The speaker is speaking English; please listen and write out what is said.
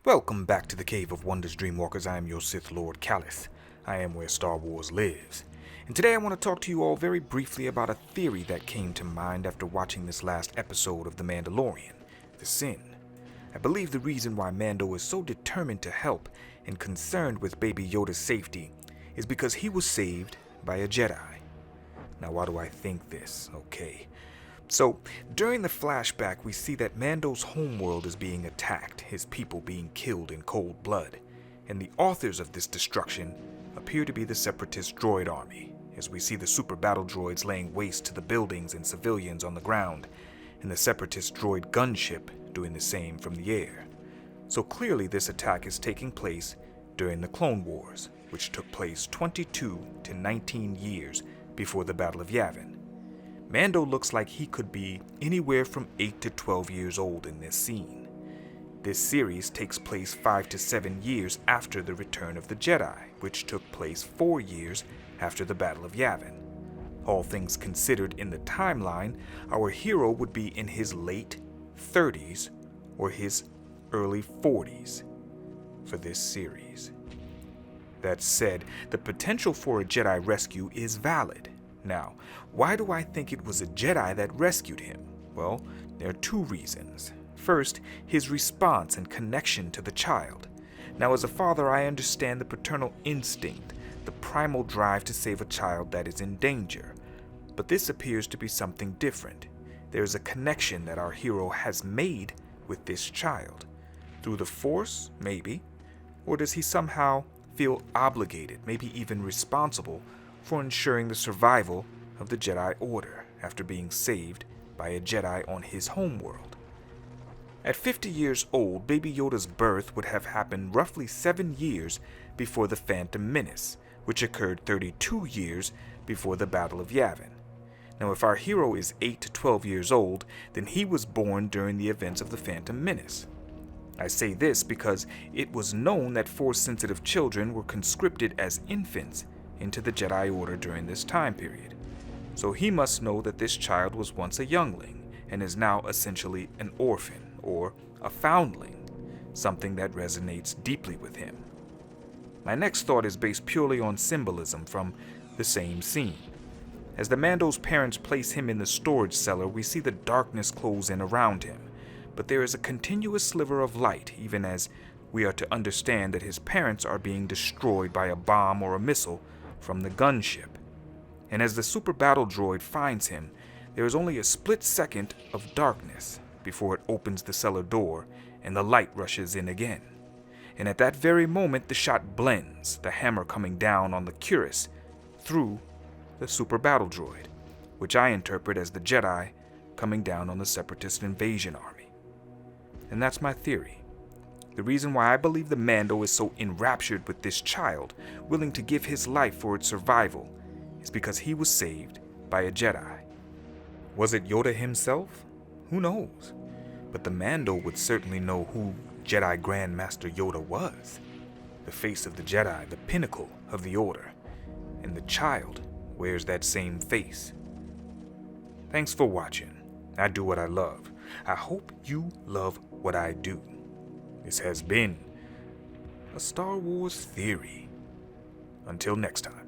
Welcome back to the Cave of Wonders, Dreamwalkers. I am your Sith Lord, Callous. I am where Star Wars lives. And today I want to talk to you all very briefly about a theory that came to mind after watching this last episode of The Mandalorian, The Sin. I believe the reason why Mando is so determined to help and concerned with Baby Yoda's safety is because he was saved by a Jedi. Now, why do I think this? Okay. So, during the flashback, we see that Mando's homeworld is being attacked, his people being killed in cold blood, and the authors of this destruction appear to be the Separatist droid army, as we see the super battle droids laying waste to the buildings and civilians on the ground, and the Separatist droid gunship doing the same from the air. So clearly this attack is taking place during the Clone Wars, which took place 22 to 19 years before the Battle of Yavin. Mando looks like he could be anywhere from 8 to 12 years old in this scene. This series takes place 5 to 7 years after the Return of the Jedi, which took place 4 years after the Battle of Yavin. All things considered in the timeline, our hero would be in his late 30s or his early 40s for this series. That said, the potential for a Jedi rescue is valid. Now, why do I think it was a Jedi that rescued him? Well, there are two reasons. First, his response and connection to the child. Now, as a father, I understand the paternal instinct, the primal drive to save a child that is in danger. But this appears to be something different. There is a connection that our hero has made with this child. Through the Force, maybe? Or does he somehow feel obligated, maybe even responsible, for ensuring the survival of the Jedi Order after being saved by a Jedi on his homeworld? At 50 years old, Baby Yoda's birth would have happened roughly 7 years before the Phantom Menace, which occurred 32 years before the Battle of Yavin. Now, if our hero is 8 to 12 years old, then he was born during the events of the Phantom Menace. I say this because it was known that Force-sensitive children were conscripted as infants into the Jedi Order during this time period. So he must know that this child was once a youngling and is now essentially an orphan or a foundling, something that resonates deeply with him. My next thought is based purely on symbolism from the same scene. As the Mando's parents place him in the storage cellar, we see the darkness close in around him, but there is a continuous sliver of light, even as we are to understand that his parents are being destroyed by a bomb or a missile from the gunship. And as the super battle droid finds him, there is only a split second of darkness before it opens the cellar door and the light rushes in again. And at that very moment, the shot blends, the hammer coming down on the cuirass through the super battle droid, which I interpret as the Jedi coming down on the Separatist invasion army. And that's my theory. The reason why I believe the Mando is so enraptured with this child, willing to give his life for its survival, is because he was saved by a Jedi. Was it Yoda himself? Who knows? But the Mando would certainly know who Jedi Grand Master Yoda was. The face of the Jedi, the pinnacle of the Order. And the child wears that same face. Thanks for watching. I do what I love. I hope you love what I do. This has been a Star Wars theory. Until next time.